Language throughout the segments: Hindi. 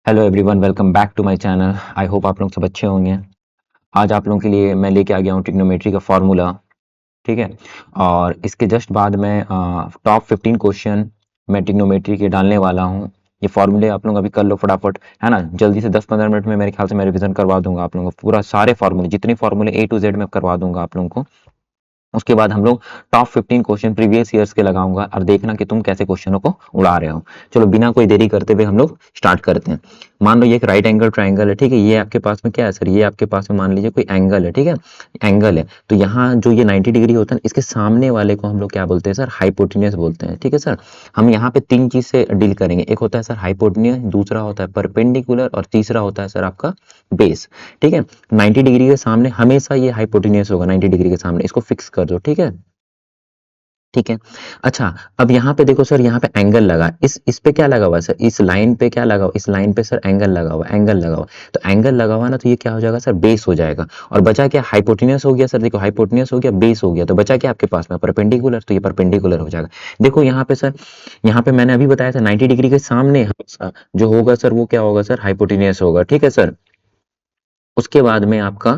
Hello everyone, welcome back to my channel. I hope आप लोग सब अच्छे होंगे। आज आप लोगों के लिए मैं लेके आ गया हूँ ट्रिग्नोमेट्री का फार्मूला। ठीक है। और इसके जस्ट बाद मैं टॉप 15 क्वेश्चन मैं ट्रिग्नोमेट्री के डालने वाला हूँ। ये फार्मूले आप लोग अभी कर लो फटाफट, है ना। जल्दी से 10-15 मिनट में मेरे ख्याल से मैं रिवीजन करवा दूंगा आप लोगों को पूरा सारे फार्मूले, जितने फार्मूले ए टू जेड में करवा दूंगा आप लोगों को। उसके बाद हम लोग टॉप 15 क्वेश्चन प्रीवियस ईयर्स के लगाऊंगा और देखना कि तुम कैसे क्वेश्चनों को उड़ा रहे हो। चलो बिना कोई देरी करते हुए हम लोग स्टार्ट करते हैं। मान लो ये एक राइट एंगल ट्राइंगल है, ठीक है। ये आपके पास में क्या है सर, ये आपके पास में मान लीजिए कोई एंगल है, ठीक है। एंगल है तो यहाँ जो ये 90 डिग्री होता है, इसके सामने वाले को हम लोग क्या बोलते हैं सर, हाइपोटेन्यूज बोलते हैं, ठीक है सर। हम यहाँ पे तीन चीज से डील करेंगे, एक होता है सर हाइपोटेन्यूज, दूसरा होता है परपेंडिकुलर और तीसरा होता है सर आपका बेस। ठीक है। 90 डिग्री के सामने हमेशा ये हाइपोटेन्यूज होगा, 90 डिग्री के सामने इसको फिक्स कर दो, ठीक है। ठीक है। अच्छा, अब यहाँ पे देखो सर, यहाँ पे एंगल लगा, इस पे क्या लगा हुआ है सर, इस लाइन पे क्या लगा हुआ, इस लाइन पे सर एंगल लगा हुआ, एंगल लगा हुआ। तो एंगल लगा हुआ ना, तो ये क्या हो जाएगा सर, बेस हो जाएगा। और बचा क्या, हाइपोटेन्यूज हो गया सर। देखो हाइपोटेन्यूज हो गया, बेस हो गया, तो बचा क्या आपके पास में, परपेंडिकुलर। तो ये परपेंडिकुलर हो जाएगा। देखो यहाँ पे सर, यहाँ पे मैंने अभी बताया था 90 डिग्री के सामने हमेशा जो होगा सर, वो क्या होगा सर, हाइपोटेन्यूज होगा, ठीक है सर। उसके बाद में आपका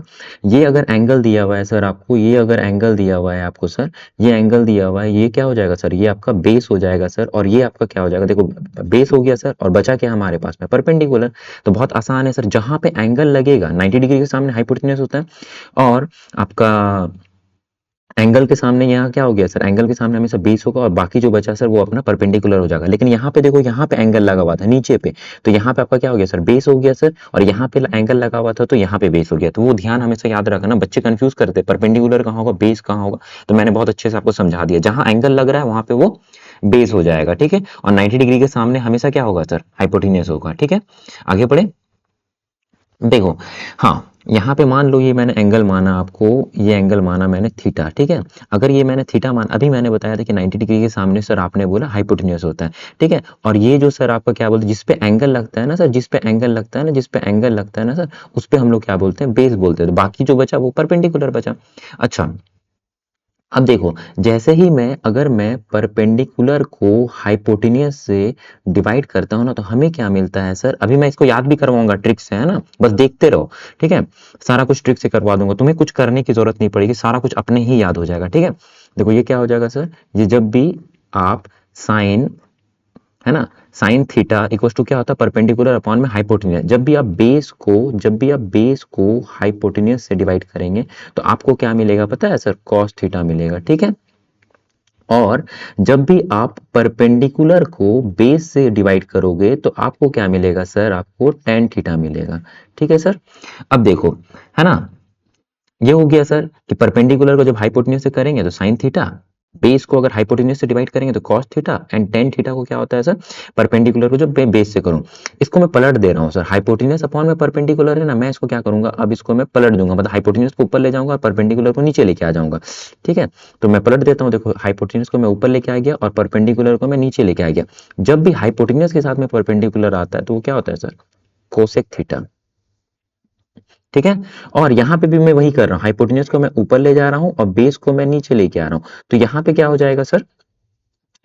ये अगर एंगल दिया हुआ है सर आपको, ये अगर एंगल दिया हुआ है आपको सर, ये एंगल दिया हुआ है, ये क्या हो जाएगा सर, ये आपका बेस हो जाएगा सर। और ये आपका क्या हो जाएगा, देखो बेस हो गया सर, और बचा क्या हमारे पास में, परपेंडिकुलर। तो बहुत आसान है सर, जहां पे एंगल लगेगा 90 डिग्री के सामने हाइपोटेन्यूज होता है। और आपका एंगल के सामने यहाँ क्या हो गया सर, एंगल के सामने हमेशा बेस होगा, और बाकी जो बचा सर वो अपना परपेंडिकुलर हो जाएगा। लेकिन यहाँ पे देखो, यहाँ पे एंगल लगा हुआ था नीचे पे, तो यहाँ पे आपका क्या हो गया सर, बेस हो गया सर। और यहाँ पे एंगल लगा हुआ था तो यहाँ पे बेस हो गया। तो वो ध्यान हमेशा याद रखना, बच्चे कंफ्यूज करते परपेंडिकुलर कहाँ होगा, बेस कहाँ होगा। तो मैंने बहुत अच्छे से आपको समझा दिया, जहां एंगल लग रहा है वहां पे वो बेस हो जाएगा, ठीक है। और 90 डिग्री के सामने हमेशा क्या होगा सर, हाइपोटेन्यूज होगा, ठीक है। आगे बढ़े। देखो, हाँ, यहाँ पे मान लो ये मैंने एंगल माना आपको, ये एंगल माना मैंने थीटा, ठीक है। अगर ये मैंने थीटा मान, अभी मैंने बताया था कि 90 डिग्री के सामने सर आपने बोला हाइपोटेन्यूज होता है, ठीक है। और ये जो सर आपका क्या बोलते हैं, जिस पे एंगल लगता है ना सर, जिस पे एंगल लगता है ना, जिस पे एंगल लगता है ना सर, उस पे हम लोग क्या बोलते हैं, बेस बोलते हैं। तो बाकी जो बचा वो परपेंडिकुलर बचा। अच्छा, अब देखो, जैसे ही मैं, अगर मैं परपेंडिकुलर को हाइपोटेन्यूज से डिवाइड करता हूं ना, तो हमें क्या मिलता है सर। अभी मैं इसको याद भी करवाऊंगा ट्रिक से, है ना, बस देखते रहो, ठीक है। सारा कुछ ट्रिक से करवा दूंगा, तुम्हें कुछ करने की जरूरत नहीं पड़ेगी, सारा कुछ अपने ही याद हो जाएगा, ठीक है। देखो ये क्या हो जाएगा सर, ये जब भी आप साइन, है ना, साइन थीटा इक्वल टू क्या होता है, परपेंडिकुलर अपॉन में हाइपोटेन्यूज। जब भी आप बेस को हाइपोटेन्यूज से डिवाइड करेंगे, तो आपको क्या मिलेगा पता है सर, कॉस थीटा मिलेगा, ठीक है। और जब भी आप परपेंडिकुलर को बेस से डिवाइड करोगे, तो आपको क्या मिलेगा सर, आपको टेन थीटा मिलेगा, ठीक है सर। अब देखो, है ना, ये हो गया सर कि परपेंडिकुलर को जब हाइपोटेन्यूज से करेंगे तो साइन थीटा, बेस को अगर हाइपोटेन्यूज से डिवाइड करेंगे तो cos theta, and tan theta को क्या होता है सर, परपेंडिकुलर को जब बेस से करूं। इसको मैं पलट दे रहा हूं सर, हाइपोटेन्यूज अपॉन में परपेंडिकुलर है ना, मैं इसको क्या करूंगा, अब इसको मैं पलट दूंगा, मतलब हाइपोटेन्यूज को ऊपर ले जाऊंगा और परपेंडिकुलर को नीचे लेके आ जाऊंगा, ठीक है। तो मैं पलट देता हूं, देखो हाइपोटेन्यूज को मैं ऊपर लेके आ गया और परपेंडिकुलर को मैं नीचे लेके आ गया। जब भी हाइपोटेन्यूज के साथ में परपेंडिकुलर आता है तो वो क्या होता है सर, कोसेक थीटा, ठीक है। और यहाँ पे भी मैं वही कर रहा हूँ, हाइपोटेन्यूज को मैं ऊपर ले जा रहा हूँ और बेस को मैं नीचे लेके आ रहा हूँ। तो यहाँ पे क्या हो जाएगा सर,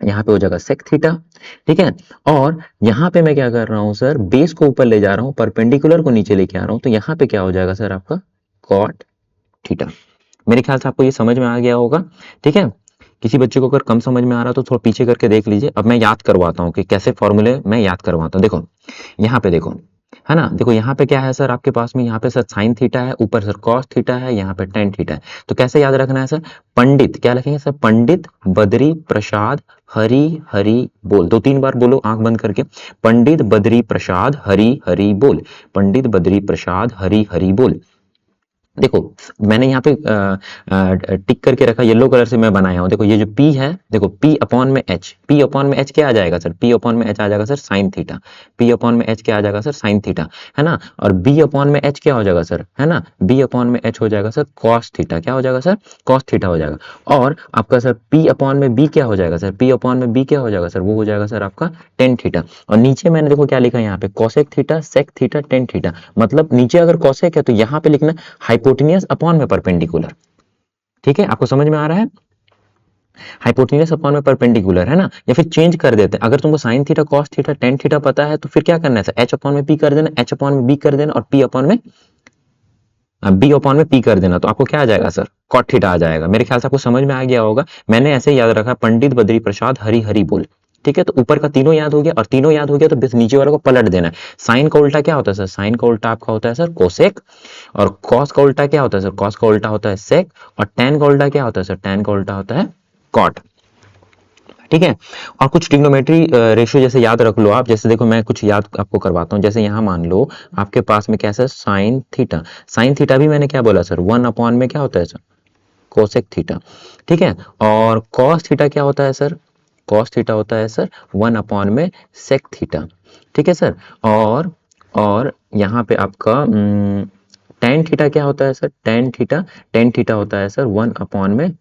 यहाँ पे हो जाएगा सेक थीटा, ठीक है। और यहाँ पे मैं क्या कर रहा हूँ सर, बेस को ऊपर ले जा रहा हूँ, परपेंडिकुलर को नीचे लेके आ रहा हूँ, तो यहाँ पे क्या हो जाएगा सर, आपका कॉट थीटा। मेरे ख्याल से आपको ये समझ में आ गया होगा, ठीक है। किसी बच्चे को अगर कम समझ में आ रहा तो थोड़ा पीछे करके देख लीजिए। अब मैं याद करवाता हूँ कि कैसे फॉर्मूले मैं याद करवाता हूँ। देखो यहाँ पे देखो, है ना, देखो यहाँ पे क्या है सर आपके पास में, यहाँ पे सर साइन थीटा है, ऊपर सर कॉस थीटा है, यहाँ पे टेन थीटा है। तो कैसे याद रखना है सर, पंडित क्या लिखेंगे सर, पंडित बद्री प्रसाद हरि हरि बोल, दो तीन बार बोलो आंख बंद करके, पंडित बद्री प्रसाद हरि हरि बोल, पंडित बद्री प्रसाद हरि हरि बोल। देखो मैंने यहाँ पे टिक करके रखा, येलो कलर से मैं बनाया हूँ। देखो ये जो P है, देखो P अपॉन में H, P अपॉन में H क्या आ जाएगा सर, P अपॉन में H आ जाएगा sir sine theta, P upon में H क्या आ जाएगा सर, साइन थीटा, है ना। और B अपॉन में H क्या हो जाएगा सर, है ना, B अपॉन में H हो जाएगा सर कॉस थीटा, क्या हो जाएगा सर, कॉस थीटा हो जाएगा। और आपका सर P अपॉन में B क्या हो जाएगा सर, P अपॉन में B क्या हो जाएगा सर, वो हो जाएगा सर आपका टेन थीटा। और नीचे मैंने देखो क्या लिखा है यहाँ पे, cosec theta sec theta tan theta, मतलब नीचे अगर कॉसेक है तो यहाँ पे लिखना हाइपोटेन्यूज अपॉन में परपेंडिकुलर, ठीक है। आपको समझ में आ रहा है। हाइपोटेन्यूज अपॉन में परपेंडिकुलर है ना, या फिर चेंज कर देते हैं। अगर तुमको sine theta cos theta tan theta पता है तो फिर क्या करना है, एच अपॉन में पी कर देना, एच अपॉन में बी कर देना और पी अपॉन में बी अपॉन में पी कर देना, तो आपको क्या आ जाएगा सर, कॉट थीटा आ जाएगा। मेरे ख्याल से आपको समझ में आ गया होगा। मैंने ऐसे याद रखा, पंडित बद्री प्रसाद हरि हरि बोल। ठीक है, तो ऊपर का तीनों याद हो गया, और तीनों याद हो गया तो बस नीचे वाले को पलट देना है। साइन का उल्टा क्या होता है सर, साइन का उल्टा आपका होता है सर कोसेक, और कॉस का उल्टा क्या होता है सर, कॉस का उल्टा होता है सेक, और टैन का उल्टा क्या होता है सर, टैन का उल्टा होता है कॉट। ठीक है, और कुछ ट्रिग्नोमेट्री रेशियो जैसे याद रख लो आप, जैसे देखो मैं कुछ याद आपको करवाता हूँ। जैसे यहाँ मान लो आपके पास में कैसा साइन थीटा, साइन थीटा भी मैंने क्या बोला सर, वन अपॉन में क्या होता है सर, कोसेक थीटा। ठीक है, और कॉस थीटा क्या होता है सर, कॉस थीटा होता है सर वन अपॉन में सेक थीटा। ठीक है सर, और यहाँ पे आपका टेन थीटा क्या होता है सर, टेन थीटा होता है सर वन अपॉन में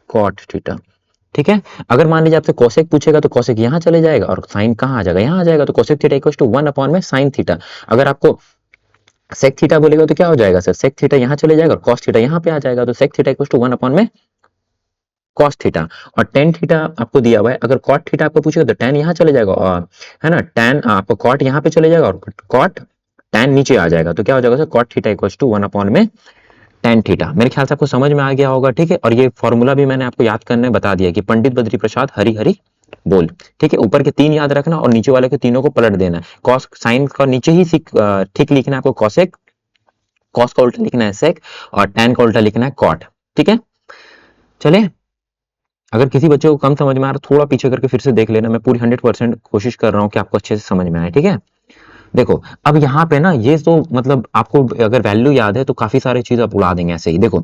कॉट थीटा। ठीक है, अगर मान लीजिए आपसे कोसेक पूछेगा तो कोसेक यहाँ चले जाएगा, और साइन कहाँ आ जाएगा, यहाँ आ जाएगा, तो cosec theta equal to one upon में साइन थीटा। अगर आपको सेक थीटा बोलेगा तो क्या हो जाएगा सर, सेक थीटा यहाँ चले जाएगा और कॉस थीटा यहाँ पे आ जाएगा, तो sec theta equal to one upon में कॉस थीटा। और टेन थीटा आपको दिया हुआ है, अगर कॉट थीटा आपको पूछेगा तो टेन यहाँ चले जाएगा, और है ना, टेन आपको कॉट यहाँ पे चले जाएगा और कॉट टेन नीचे आ जाएगा, तो क्या हो जाएगा sir, cot theta equal to one upon में टेन थीटा। मेरे ख्याल से आपको समझ में आ गया होगा। ठीक है, और ये फॉर्मूला भी मैंने आपको याद करने बता दिया कि पंडित बद्री प्रसाद हरि हरि बोल। ठीक है, ऊपर के तीन याद रखना और नीचे वाले के तीनों को पलट देना है। कॉस साइन का नीचे ही ठीक लिखना है आपको कॉसेक, कॉस का उल्टा लिखना है सेक, और टेन का उल्टा लिखना है कॉट। ठीक है, चलिए, अगर किसी बच्चे को कम समझ में आ रहा थोड़ा पीछे करके फिर से देख लेना, मैं पूरी 100% कोशिश कर रहा हूँ कि आपको अच्छे से समझ में आए। ठीक है, देखो अब यहाँ पे ना ये तो मतलब आपको अगर वैल्यू याद है तो काफी सारी चीज आप उड़ा देंगे ऐसे ही। देखो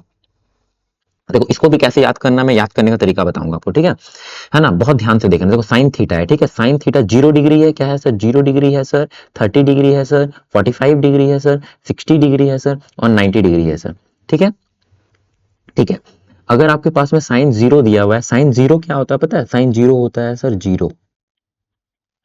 देखो इसको भी कैसे याद करना, मैं याद करने का तरीका बताऊंगा आपको। ठीक है ना, बहुत ध्यान से देखना। देखो साइन थीटा है, ठीक है, साइन थीटा 0 डिग्री है, क्या है सर, 0 डिग्री है सर, 30 डिग्री है सर, 45 डिग्री है सर, 60 डिग्री है सर, और 90 डिग्री है सर। ठीक है, ठीक है, अगर आपके पास में साइन जीरो दिया हुआ है, साइन जीरो क्या होता है पता है, साइन जीरो होता है sir zero,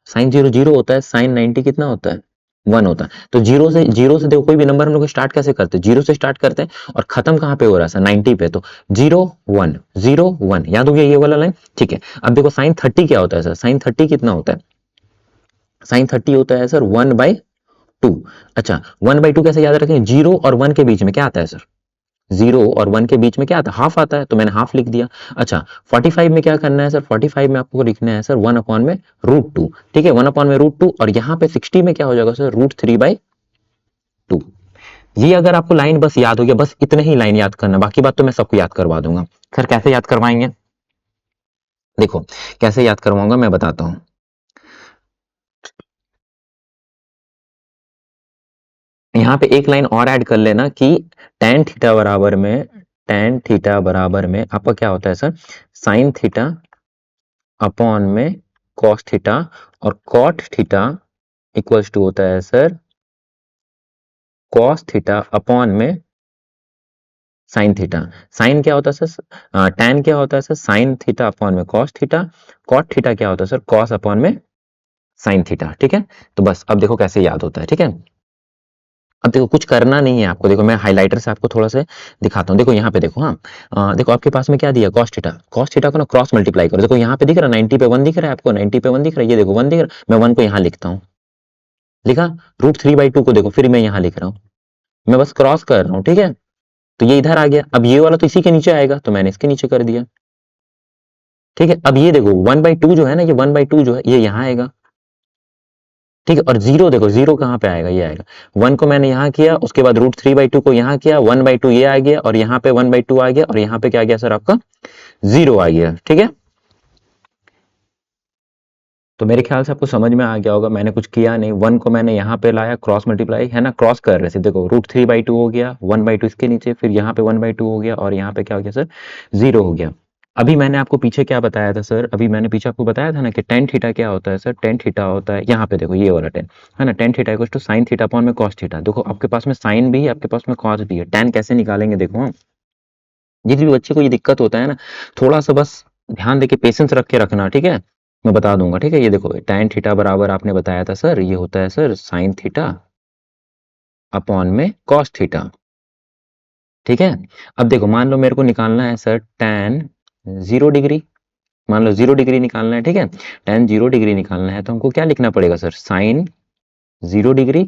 sine zero zero होता है, साइन 90 कितना होता है, वन होता है। तो जीरो से देखो कोई भी नंबर हम लोग स्टार्ट कैसे करते हैं, जीरो से स्टार्ट करते हैं और खत्म कहाँ पे हो रहा है सर, 90 पे, तो जीरो वन याद हो गया ये वाला लाइन। ठीक है, अब देखो साइन 30 क्या होता है सर, साइन 30 कितना होता है, साइन 30 होता है सर 1/2। अच्छा, 1/2 कैसे याद रखें, जीरो और वन के बीच में क्या आता है सर, जीरो और वन के बीच में क्या आता है, हाफ आता है, तो मैंने हाफ लिख दिया। अच्छा, 45 में क्या करना है सर, 45 में आपको लिखना है सर वन अपॉन में √2। ठीक है, वन अपॉन में √2, और यहाँ पे 60 में क्या हो जाएगा सर, √3/2। ये अगर आपको लाइन बस याद हो गया, बस इतने ही लाइन याद करना, बाकी बात तो मैं सबको याद करवा दूंगा। सर कैसे याद करवाएंगे, देखो कैसे याद करवाऊंगा मैं बताता हूँ। यहाँ पे एक लाइन और ऐड कर लेना कि tan थीटा बराबर में, tan थीटा बराबर में आपका क्या होता है सर, साइन थीटा अपॉन में कॉस थीटा, और कॉट थीटा इक्वल्स टू होता है सर कॉस थीटा अपॉन में साइन थीटा। साइन क्या होता है सर, टैन क्या होता है सर, साइन थीटा अपॉन में कॉस थीटा, कॉट थीटा क्या होता है सर, कॉस अपॉन में साइन थीटा। ठीक है, तो बस अब देखो कैसे याद होता है। ठीक है, अब देखो कुछ करना नहीं है आपको, देखो मैं हाइलाइटर से आपको थोड़ा सा दिखाता हूँ। देखो यहाँ पे देखो, हाँ देखो आपके पास में क्या दिया, कॉस थीटा को ना क्रॉस मल्टीप्लाई करो। देखो यहाँ पे दिख रहा है 90 पे 1 दिख रहा है आपको, 90 पे 1 दिख रहा है, ये देखो 1 दिख रहा है, मैं 1 को यहाँ लिखता हूँ, लिखा, √3/2 को देखो फिर मैं यहाँ लिख रहा हूँ, मैं बस क्रॉस कर रहा हूँ। ठीक है, तो ये इधर आ गया, अब ये वाला तो इसी के नीचे आएगा, तो मैंने इसके नीचे कर दिया। ठीक है, अब ये देखो 1/2 जो है ना, ये 1/2 जो है ये यहाँ आएगा। ठीक है, और जीरो देखो, जीरो कहाँ पे आएगा, ये आएगा, वन को मैंने यहाँ किया, उसके बाद √3/2 को यहाँ किया, 1/2 ये आ गया, और यहाँ पे 1/2 आ गया, और यहाँ पे क्या आ गया सर आपका जीरो आ गया। ठीक है, तो मेरे ख्याल से आपको समझ में आ गया होगा, मैंने कुछ किया नहीं, वन को मैंने यहाँ पे लाया, क्रॉस मल्टीप्लाई है ना, क्रॉस कर रहे थे, देखो √3/2 हो गया, 1/2 इसके नीचे, फिर यहाँ पे 1/2 हो गया, और यहाँ पे क्या हो गया सर, जीरो हो गया। अभी मैंने आपको पीछे क्या बताया था सर, अभी मैंने पीछे आपको बताया था ना कि टेन थीटा क्या होता है सर, टेन थीटा होता है, यहाँ पे देखो ये वाला टेन है ना, tan theta equal to sine theta upon में कॉस थीटा। देखो आपके पास में साइन भी है, आपके पास में कॉस भी है, टेन कैसे निकालेंगे देखो। हाँ, जिस भी बच्चे को ये दिक्कत होता है ना, थोड़ा सा बस ध्यान देके पेशेंस रख के रखना। ठीक है, मैं बता दूंगा। ठीक है, ये देखो टेन थीटा बराबर आपने बताया था सर, ये होता है सर साइन थीटा अपॉन में कॉस थीटा। ठीक है, अब देखो मान लो मेरे को निकालना है सर टेन 0 डिग्री, मान लो 0 डिग्री निकालना है, ठीक है, tan 0 डिग्री निकालना है तो हमको क्या लिखना पड़ेगा सर, साइन 0 डिग्री,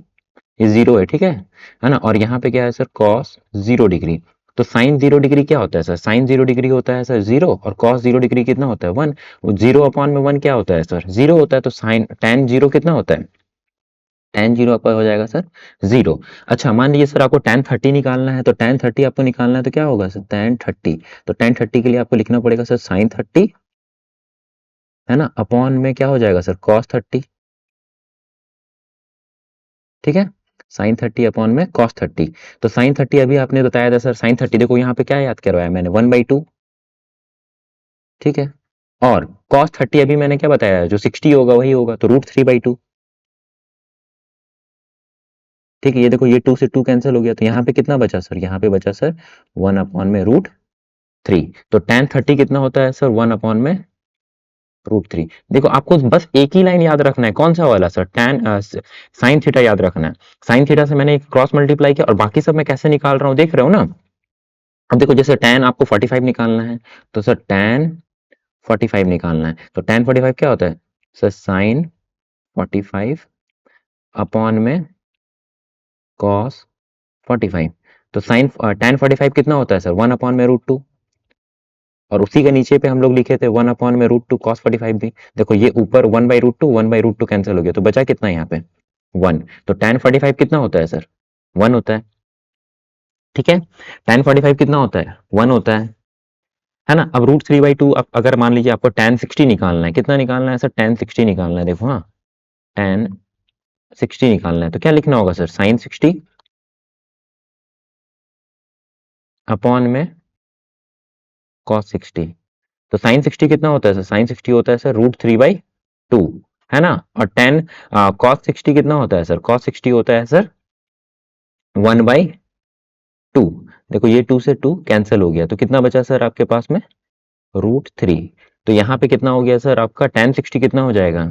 ये 0 है, ठीक है ना, और यहाँ पे क्या है सर, कॉस 0 डिग्री। तो साइन 0 डिग्री क्या होता है सर, साइन 0 डिग्री होता है सर 0, और कॉस 0 डिग्री कितना होता है 1। वो 0/1 क्या होता है सर, 0 होता है, तो साइन tan 0 कितना होता है, tan 0 आपका हो जाएगा सर 0। अच्छा मान लीजिए सर आपको tan 30 निकालना है, तो tan 30 आपको निकालना है तो क्या होगा सर, tan 30, तो tan 30 के लिए आपको लिखना पड़ेगा सर साइन 30, है ना, अपॉन में क्या हो जाएगा सर, cos 30, ठीक है, साइन 30 अपॉन में cos 30। तो साइन 30 अभी आपने बताया था सर, साइन 30 देखो यहाँ पे क्या याद करवाया मैंने, 1/2, ठीक है, और cos 30 अभी मैंने क्या बताया, जो 60 होगा वही होगा, तो √3/2, ठीक है, ये देखो ये 2 से 2 कैंसिल हो गया, तो यहाँ पे कितना बचा सर, यहाँ पे बचा सर 1/√3। तो tan 30 कितना होता है सर, 1/√3। देखो आपको बस एक ही लाइन याद रखना है, कौन सा वाला सर, साइन थीटा याद रखना है। साइन थीटा से मैंने क्रॉस मल्टीप्लाई किया, और बाकी सब मैं कैसे निकाल रहा हूँ देख रहे हो ना। अब देखो जैसे tan आपको 45 निकालना है, तो सर tan 45 निकालना है, तो tan 45 क्या होता है सर, साइन 45 अपॉन में cos 45। तो साइन tan 45 कितना होता है सर, 1/√2, और उसी के नीचे पे हम लोग लिखे थे 1/√2 cos 45 भी। देखो ये ऊपर 1/√2 कैंसिल हो गया, तो बचा कितना यहाँ पे 1। तो tan 45 कितना होता है सर, 1 होता है, ठीक है, tan 45 कितना होता है, 1 होता है ना। अब √3/2, अगर मान लीजिए आपको tan 60 निकालना है, कितना निकालना है सर, tan 60 निकालना है, देखो हाँ, tan 60 निकालना है, तो क्या लिखना होगा सर, साइन 60 अपॉन में cos 60। तो साइन 60 कितना होता है सर, साइन 60 होता है सर √3/2, है ना, और tan cos 60 कितना होता है सर, cos 60 होता है सर 1/2। देखो ये 2 से 2 कैंसिल हो गया, तो कितना बचा सर आपके पास में, √3। तो यहाँ पे कितना हो गया सर आपका, tan 60 कितना हो जाएगा,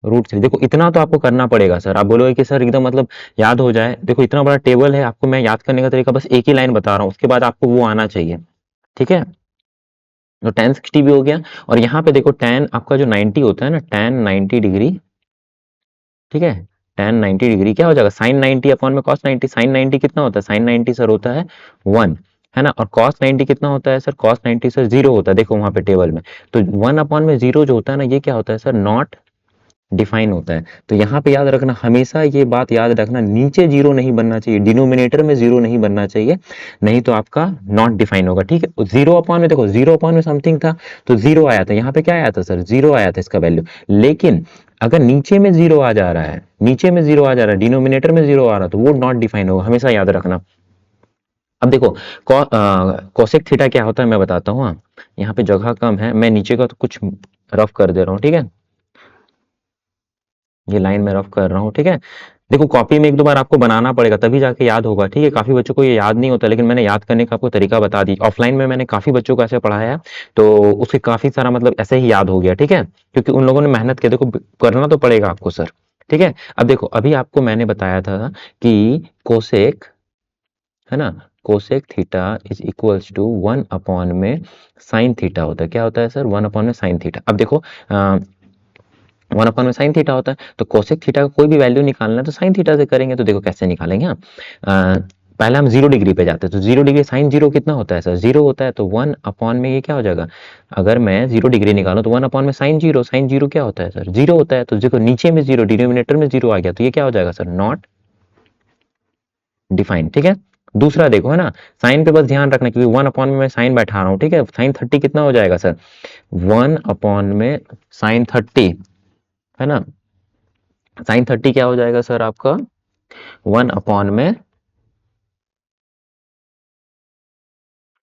√3। देखो इतना तो आपको करना पड़ेगा सर, आप बोलोगे कि सर एकदम मतलब याद हो जाए, देखो इतना बड़ा टेबल है, आपको मैं याद करने का तरीका बस एक ही लाइन बता रहा हूँ, उसके बाद आपको वो आना चाहिए, ठीक है। तो tan 60 भी हो गया, और यहाँ पे देखो tan आपका जो 90 होता है ना, tan 90 डिग्री, ठीक है, tan 90 डिग्री क्या हो जाएगा, साइन 90 अपॉन में cos 90। साइन 90 कितना होता है, साइन 90 सर होता है 1, है ना, और cos 90 कितना होता है सर, cos 90 सर 0 होता है, देखो वहां पे टेबल में। तो 1/0 जो होता है ना, ये क्या होता है सर, नॉट डिफाइन होता है। तो यहाँ पे याद रखना, हमेशा ये बात याद रखना, नीचे जीरो नहीं बनना चाहिए, डिनोमिनेटर में जीरो नहीं बनना चाहिए, नहीं तो आपका नॉट डिफाइन होगा, ठीक है। 0/, में देखो 0/, में समथिंग था, तो 0 आया था, यहाँ पे क्या आया था सर, 0 आया था इसका वैल्यू। लेकिन अगर नीचे में 0 आ जा रहा है, नीचे में 0 आ जा रहा है, डिनोमिनेटर में 0 आ रहा है, तो वो नॉट डिफाइन होगा, हमेशा याद रखना। अब देखो कोसेक थीटा क्या होता है मैं बताता हूँ, हाँ, यहाँ पे जगह कम है, मैं नीचे का तो कुछ रफ कर दे रहा हूँ, ठीक है, ये लाइन में रफ कर रहा हूँ, ठीक है। देखो कॉपी में एक दो बार आपको बनाना पड़ेगा, तभी जाके याद होगा, ठीक है। काफी बच्चों को ये याद नहीं होता, लेकिन मैंने याद करने का आपको तरीका बता दी, ऑफलाइन में मैंने काफी बच्चों को ऐसे पढ़ाया है, तो उसके काफी सारा मतलब ऐसे ही याद हो गया, ठीक है, क्योंकि उन लोगों ने मेहनत की। देखो करना तो पड़ेगा आपको सर, ठीक है। अब देखो अभी आपको मैंने बताया था कि कोसेक, है ना, cosec theta is equals to 1/, में साइन थीटा होता है, क्या होता है सर, 1/, में साइन थीटा। अब देखो 1/, में साइन थीटा होता है, तो कोसेक थीटा का कोई भी वैल्यू निकालना है तो साइन थीटा से करेंगे। तो देखो कैसे निकालेंगे, हाँ, पहले हम 0 डिग्री पे जाते हैं, तो 0 डिग्री साइन 0 कितना होता है सर, 0 होता है, तो 1/, में ये क्या हो जाएगा, अगर मैं 0 डिग्री निकालूं तो 1/, में साइन 0, साइन 0 क्या होता है सर, 0 होता है, तो देखो नीचे में 0, डिनोमिनेटर में 0 आ गया, तो ये क्या हो जाएगा सर, नॉट डिफाइन, ठीक है। दूसरा देखो, है ना, साइन पे बस ध्यान रखना, क्योंकि 1/, में मैं साइन बैठा रहा हूँ, ठीक है। साइन 30 कितना हो जाएगा सर, 1/, में साइन 30, है ना, साइन 30 क्या हो जाएगा सर आपका, 1/, में,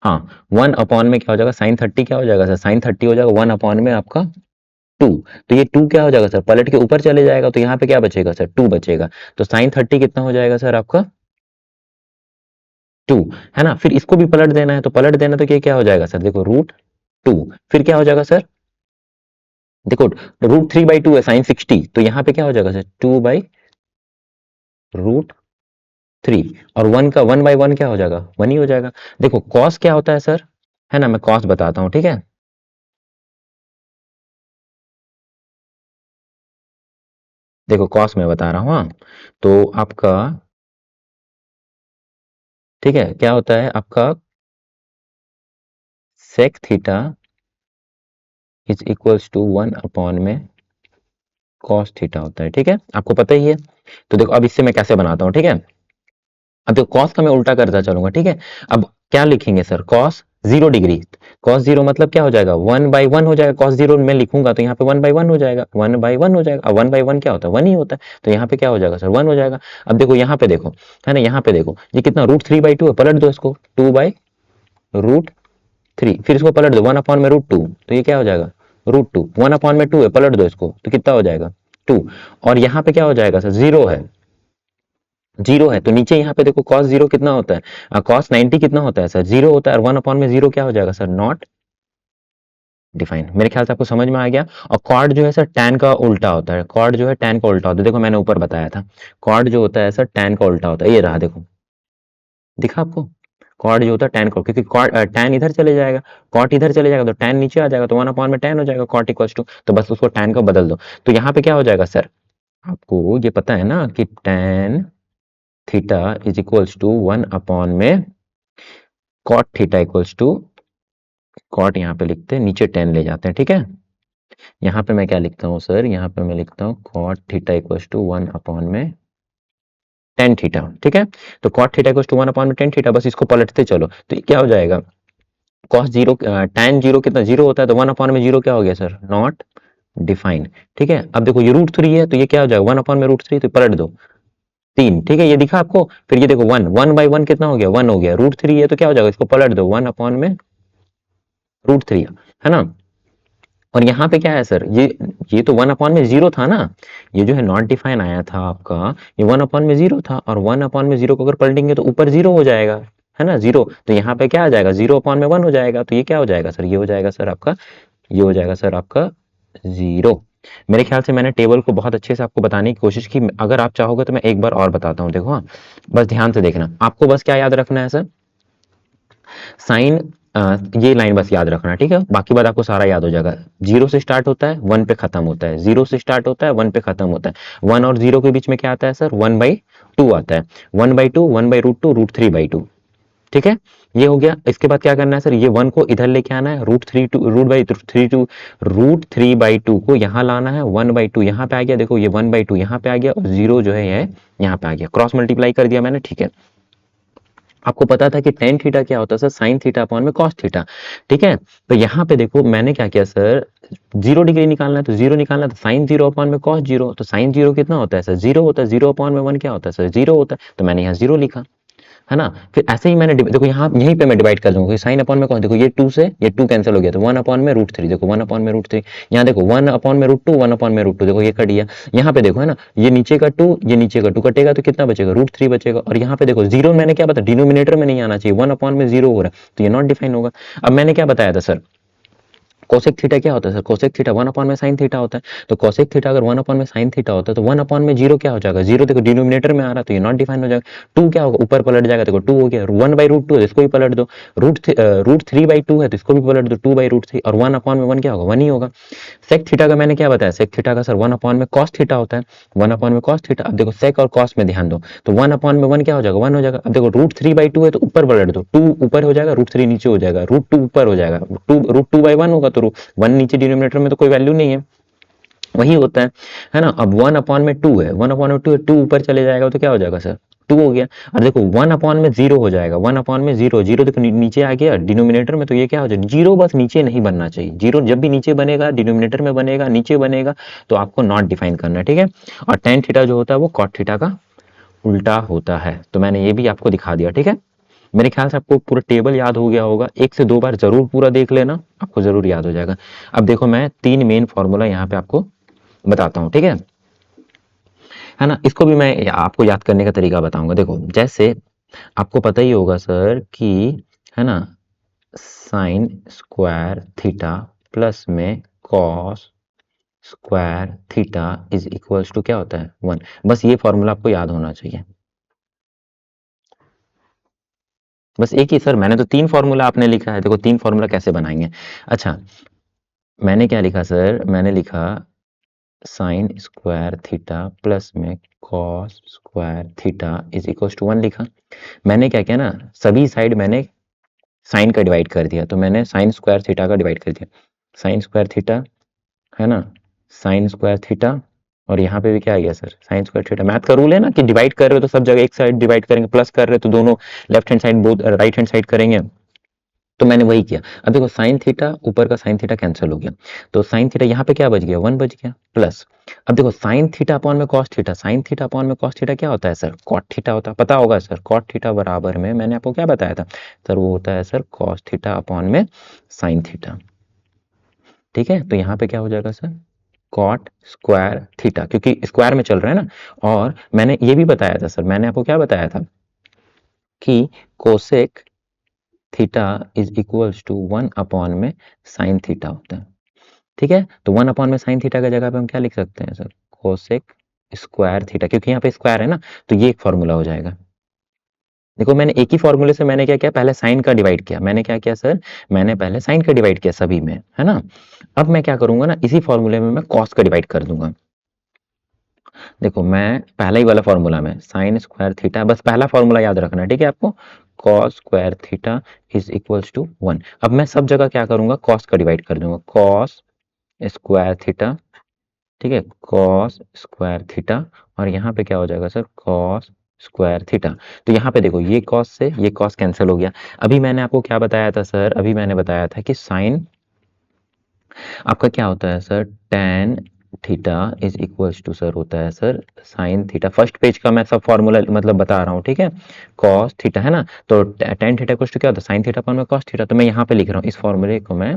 हाँ, 1/, में क्या हो जाएगा, साइन 30 क्या हो जाएगा सर, साइन 30 हो जाएगा 1/, में आपका 2। तो ये 2 क्या हो जाएगा सर, पलट के ऊपर चले जाएगा, तो यहाँ पे क्या बचेगा सर, 2 बचेगा। तो साइन 30 कितना हो जाएगा सर आपका 2, है ना। फिर इसको भी पलट देना है, तो पलट देना तो ये क्या हो जाएगा सर, देखो √2, फिर क्या हो जाएगा सर, देखो √3/2 है साइन 60, तो यहाँ पे क्या हो जाएगा सर, 2/√3, और 1 का 1/1 क्या हो जाएगा, 1 ही हो जाएगा। देखो कॉस क्या होता है सर, है ना, मैं कॉस बताता हूँ, ठीक है। देखो कॉस में बता रहा हूँ। हाँ, तो आपका ठीक है क्या होता है आपका sec theta is equals to 1 में कॉस थीटा होता है। ठीक है, आपको पता ही है। तो देखो अब इससे मैं कैसे बनाता हूँ। ठीक है, अब देखो कॉस का मैं उल्टा करता चलूंगा। ठीक है, अब क्या लिखेंगे सर, कॉस 0 डिग्री। कॉस 0 मतलब क्या हो जाएगा, 1/1 हो जाएगा। कॉस 0 मैं लिखूंगा तो यहाँ पे 1/1 हो जाएगा, 1/1 हो जाएगा। अब 1/1 क्या होता है, 1 ही होता है। तो यहाँ पे क्या हो जाएगा सर, 1 हो जाएगा। अब देखो यहाँ पे देखो, है ना, यहाँ पे देखो ये कितना √3/2 है, पलट दो इसको, 2/√3, फिर इसको पलट दो 1/√2, तो ये क्या हो जाएगा √2। 1/2 है, पलट दो इसको तो कितना हो जाएगा 2। और यहाँ पे क्या हो जाएगा सर, 0 है, 0 है तो नीचे यहाँ पे देखो cos 0 कितना होता है, cos 90 कितना होता है सर, 0 होता है। और 1/0 क्या हो जाएगा सर, नॉट डिफाइन। मेरे ख्याल से आपको समझ में आ गया। और कॉर्ड जो है सर टैन का उल्टा होता है, कॉर्ड जो है टैन का उल्टा होता है। देखो मैंने ऊपर बताया था, कॉर्ड जो होता है सर टैन का उल्टा होता है। ये रहा देखो, दिखा आपको, कॉर्ड जो होता है टैन का, क्योंकि कॉर्ड टैन इधर चले जाएगा, कॉट इधर चले जाएगा तो टैन नीचे आ जाएगा, तो 1/tan हो जाएगा कॉट इक्वल्स टू, तो बस उसको टैन का बदल दो। तो यहाँ पे क्या हो जाएगा सर, आपको ये पता है ना कि tan theta is equals to 1 में cot theta equals to, cot यहाँ पे लिखते हैं, नीचे 10 ले जाते हैं। ठीक है, यहाँ पे मैं क्या लिखता हूँ सर, यहाँ पे मैं लिखता हूँ कॉट थीटा इक्वल्स टू 1 में टेन थीटा। ठीक है, तो कॉट थीटा इक्वल्स टू 1 में टेन थीटा, बस इसको पलटते चलो तो ये क्या हो जाएगा, कॉस 0 tan 0 कितना 0 होता है, तो 1/0 क्या हो गया सर, नॉट डिफाइन। ठीक है, अब देखो ये √3 है तो ये क्या हो जाएगा 1/√3, तो पलट दो 3। ठीक है, ये दिखा आपको। फिर ये देखो 1/1 कितना हो गया, 1 हो गया। √3 है तो क्या हो जाएगा, इसको पलट दो 1/√3, है ना। और यहाँ पे क्या है सर, ये तो 1/0 था ना, ये जो है नॉट डिफाइन आया था आपका, ये 1/0 था। और 1/0 को अगर पलटेंगे तो ऊपर 0 हो जाएगा, है ना, 0। तो यहाँ पे क्या आ जाएगा, 0/1 हो जाएगा। तो ये क्या हो जाएगा सर, ये हो जाएगा सर आपका, ये हो जाएगा सर आपका 0। मेरे ख्याल से मैंने टेबल को बहुत अच्छे से आपको बताने की कोशिश की। अगर आप चाहोगे तो मैं एक बार और बताता हूँ। देखो हाँ, बस ध्यान से देखना, आपको बस क्या याद रखना है सर, साइन, ये लाइन बस याद रखना। ठीक है, बाकी बात आपको सारा याद हो जाएगा। 0 से स्टार्ट होता है, 1 पे खत्म होता है, 0 से स्टार्ट होता है, 1 पे खत्म होता है। 1 और 0 के बीच में क्या आता है सर, 1/2 आता है। 1/2, 1/√2, √3/2। ठीक है, ये हो गया। इसके बाद क्या करना है सर, ये 1 को इधर लेके आना है, √3/2 को यहाँ लाना है, 1/2 यहाँ पे आ गया। देखो ये 1/2 यहाँ पे आ गया, और 0 जो है ये यहाँ पे आ गया, क्रॉस मल्टीप्लाई कर दिया मैंने। ठीक है, आपको पता था कि टेन थीटा क्या होता है सर, साइन थीटा अपॉन में कॉस थीटा। ठीक है, तो यहाँ पे देखो मैंने क्या किया सर, 0 डिग्री निकालना है तो 0 निकालना है, तो साइन 0 अपॉन में कॉस 0। तो साइन 0 कितना होता है सर, 0 होता है। 0/1 क्या होता है सर, 0 होता है। तो मैंने यहाँ 0 लिखा, है ना। फिर ऐसे ही मैंने देखो यहाँ यहीं पे मैं डिवाइड कर दूंगा, साइन अपॉन में कौन, देखो ये 2 से ये 2 कैंसिल हो गया, तो 1/√3। देखो 1/√3, यहाँ देखो 1/√2, 1/√2, देखो ये कट गया। यहाँ पे देखो, है ना, ये नीचे का 2, ये नीचे का 2 कटेगा तो कितना बचेगा, √3 बचेगा। और यहाँ पे देखो 0 मैंने क्या बताया, डिनोमिनेटर में नहीं आना चाहिए, 1/0 हो रहा है, तो ये नॉट डिफाइन होगा। अब मैंने क्या बताया था सर, कोसेक थीटा क्या होता है सर, कोसेक थीटा 1 में साइन थीटा होता है। तो कोसेक थीटा अगर 1 में साइन थीटा होता है तो 1/0 क्या हो जाएगा, 0 देखो डिनोमिनेटर में आ रहा है तो ये नॉट डिफाइन हो जाएगा। 2 क्या होगा, ऊपर पलट जाएगा, देखो 2 हो गया। 1/√2 है, इसको भी पलट दो। √3/2 है तो इसको भी पलट दो, 2/√3। और 1/1 क्या होगा, 1 ही होगा। सेक थीटा का मैंने क्या बताया, सेक थीटा का सर 1 में कॉस थीटा होता है, 1 में कॉस थीटा। अब देखो सेक और कॉस में ध्यान दो, तो 1/1 क्या हो जाएगा, 1 हो जाएगा। अब देखो √3/2 है तो ऊपर पलट दो, 2 ऊपर हो जाएगा, √3 नीचे हो जाएगा, √2 ऊपर हो जाएगा, √2/1 होगा, तो 1 नीचे डिनोमिनेटर में तो कोई वैल्यू नहीं है, वही होता है ना। अब 1/2 है, 1/2 है, 2 ऊपर चले जाएगा तो क्या हो जाएगा सर, 2 हो गया। और देखो 1/0 हो जाएगा, 1/0, 0 देखो नीचे आ गया डिनोमिनेटर में, तो ये क्या हो जाएगा, 0 बस नीचे नहीं बनना चाहिए। 0 जब भी नीचे बनेगा, डिनोमिनेटर में बनेगा, नीचे बनेगा, तो आपको नॉट डिफाइन करना है। ठीक है, और tan थीटा जो होता है वो cot थीटा का उल्टा होता है। तो मैंने ये भी आपको दिखा दिया। ठीक है, मेरे ख्याल से आपको पूरा टेबल याद हो गया होगा, 1 से 2 बार जरूर पूरा देख लेना, आपको जरूर याद हो जाएगा। अब देखो मैं 3 मेन फॉर्मूला यहाँ पे आपको बताता हूँ। ठीक है ना, इसको भी मैं आपको याद करने का तरीका बताऊंगा। देखो जैसे आपको पता ही होगा सर कि, है ना, साइन स्क्वायर थीटा प्लस में cos square theta is equals to क्या होता है, 1। बस ये फॉर्मूला आपको याद होना चाहिए। बस एक ही सर, मैंने तो 3 फॉर्मूला आपने लिखा है, देखो 3 फॉर्मूला कैसे बनाएंगे। अच्छा, मैंने क्या लिखा सर, मैंने लिखा साइन स्क्वायर थीटा प्लस में cos square theta is equal to 1 लिखा। मैंने क्या किया ना, सभी साइड मैंने साइन का डिवाइड कर दिया, तो मैंने साइन स्क्वायर थीटा का डिवाइड कर दिया, साइन स्क्वायर थीटा है ना, साइन स्क्वायर थीटा, और यहाँ पे भी क्या आ गया sir, sign square theta. Math का रूल है ना कि डिवाइड कर रहे हो तो सब जगह एक साइड डिवाइड करेंगे, प्लस कर रहे हो तो दोनों left hand side both right hand side करेंगे, तो मैंने वही किया। अब देखो साइन थीटा, ऊपर का साइन थीटा कैंसिल हो गया, तो साइन थीटा यहाँ पे क्या बच गया, 1 बच गया, प्लस अब देखो साइन थीटा अपॉन में cos theta, sign theta upon में कॉस थीटा क्या होता है सर, कॉट थीटा होता है, पता होगा सर, कॉट थीटा बराबर में मैंने आपको क्या बताया था सर, वो होता है सर कॉस थीटा अपॉन में साइन थीटा। ठीक है, तो यहाँ पे क्या हो जाएगा सर, कॉट स्क्वायर थीटा, क्योंकि स्क्वायर में चल रहा है ना। और मैंने ये भी बताया था सर, मैंने आपको क्या बताया था कि cosec theta is equals to 1 upon में साइन थीटा होता है। ठीक है, तो 1 अपॉन में साइन थीटा की जगह पे हम क्या लिख सकते हैं सर, कोसेक स्क्वायर थीटा, क्योंकि यहाँ पे स्क्वायर है ना, तो ये एक फॉर्मूला हो जाएगा। देखो मैंने एक ही फॉर्मूले से मैंने क्या किया, पहले साइन का डिवाइड किया, मैंने क्या किया सर, मैंने पहले साइन का डिवाइड किया सभी में, है ना। अब मैं क्या करूंगा ना, इसी फॉर्मूले में मैं कॉस का डिवाइड कर दूंगा। देखो मैं पहला ही वाला फॉर्मूला में साइन स्क्वायर थीटा, बस पहला फॉर्मूला याद रखना है, ठीक है आपको, cos square theta is equals to 1। अब मैं सब जगह क्या करूंगा, कॉस का डिवाइड कर दूंगा, कॉस स्क्वायर थीटा, ठीक है, कॉस स्क्वायर थीटा, और यहाँ पे क्या हो जाएगा सर, कॉस स्क्वायर थीटा। तो यहाँ पे देखो ये कॉस से ये कॉस कैंसिल हो गया। अभी मैंने आपको क्या बताया था सर, अभी मैंने बताया था कि साइन आपका क्या होता है sir, tan theta is equals to sir होता है sir sine theta. First page का मैं सब फॉर्मूला मतलब बता रहा हूँ, ठीक है, कॉस थीटा है ना, तो टेन थीटा इक्वल्स टू क्या होता है, साइन थीटा पर में कॉस थीटा। तो मैं यहाँ पे लिख रहा हूँ, इस फॉर्मूले को मैं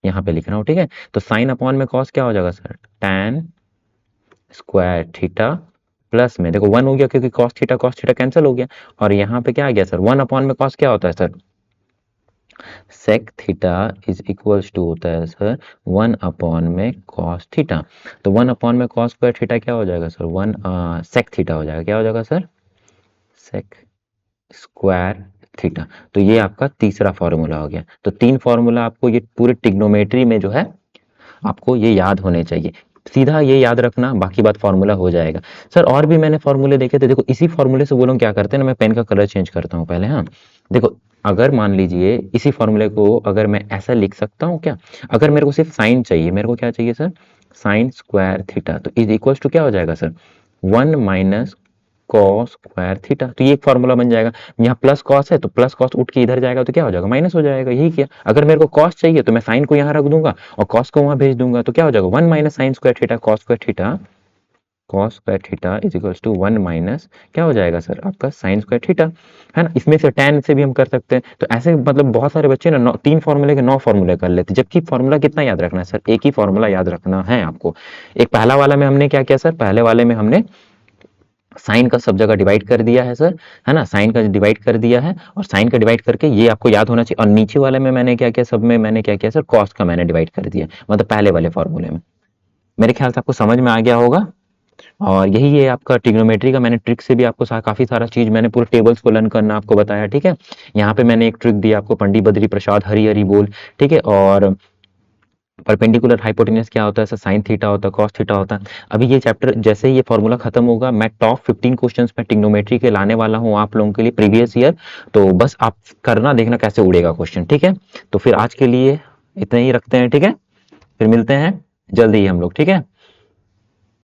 यहाँ पे लिख रहा हूँ, ठीक है। तो साइन अपॉन में कॉस क्या हो जाएगा sir, ten square theta plus में देखो 1 हो गया, क्योंकि कॉस थीटा कैंसिल हो गया, और यहाँ पे क्या आ गया सर, 1 अपॉन में कॉस क्या होता है sir, sec theta is equals to होता है सर 1 अपॉन में कॉस थीटा। तो 1 अपॉन में कॉस स्क्वायर थीटा क्या हो जाएगा सर, 1 सेक थीटा हो जाएगा, क्या हो जाएगा सर, सेक स्क्वायर थीटा। तो ये आपका तीसरा फॉर्मूला हो गया। तो 3 फॉर्मूला आपको ये पूरे ट्रिग्नोमेट्री में जो है आपको ये याद होने चाहिए, सीधा ये याद रखना, बाकी बात फॉर्मूला हो जाएगा। सर और भी मैंने फॉर्मूले देखे थे, देखो इसी फॉर्मूले से वो लोग क्या करते हैं ना, मैं पेन का कलर चेंज करता हूँ पहले, हाँ देखो, अगर मान लीजिए इसी फॉर्मूले को अगर मैं ऐसा लिख सकता हूँ क्या, अगर मेरे को सिर्फ साइन चाहिए, मेरे को क्या चाहिए सर, साइन स्क्वायर थीटा, तो इज इक्वल टू क्या हो जाएगा sir, 1 minus cos square theta. तो ये एक फॉर्मूला बन जाएगा, यहाँ प्लस कॉस है तो प्लस कॉस उठ के इधर जाएगा तो क्या हो जाएगा, माइनस हो जाएगा, यही किया। अगर मेरे को कॉस चाहिए तो मैं साइन को यहाँ रख दूंगा और कॉस को वहां भेज दूंगा, तो क्या हो जाएगा, 1 minus sine square theta cos square theta, cos square theta is equals to 1 minus क्या हो जाएगा सर, आपका साइन स्क्वायर थीटा, है ना। इसमें से tan से भी हम कर सकते हैं, तो ऐसे मतलब बहुत सारे बच्चे ना 3 फॉर्मूले के 9 फॉर्मूले कर लेते हैं, जबकि फॉर्मूला कितना याद रखना है सर, एक ही फॉर्मूला याद रखना है आपको। एक पहला वाला में हमने क्या किया सर, पहले वाले में हमने साइन का सब जगह डिवाइड कर दिया है सर, है ना, साइन का डिवाइड कर दिया है, और साइन का डिवाइड करके ये आपको याद होना चाहिए। और नीचे वाले में मैंने क्या किया, सब में मैंने क्या किया सर, कॉस का मैंने डिवाइड कर दिया, मतलब पहले वाले फॉर्मूले में। मेरे ख्याल से आपको समझ में आ गया होगा। और यही है आपका ट्रिग्नोमेट्री का, मैंने ट्रिक से भी आपको काफी सारा चीज मैंने पूरे टेबल्स को लर्न करना आपको बताया, ठीक है। यहाँ पे मैंने एक ट्रिक दी आपको, पंडित बद्री प्रसाद हरी हरी बोल, ठीक है। और परपेंडिकुलर हाइपोटेन्यूस क्या होता है सर, साइन थीटा होता है, कॉस थीटा होता है। अभी ये चैप्टर जैसे ही ये फॉर्मूला खत्म होगा, मैं टॉप 15 क्वेश्चंस में ट्रिग्नोमेट्री के लाने वाला हूँ आप लोगों के लिए प्रीवियस ईयर, तो बस आप करना, देखना कैसे उड़ेगा क्वेश्चन, ठीक है। तो फिर आज के लिए इतना ही रखते हैं, ठीक है, फिर मिलते हैं जल्दी ही हम लोग, ठीक है।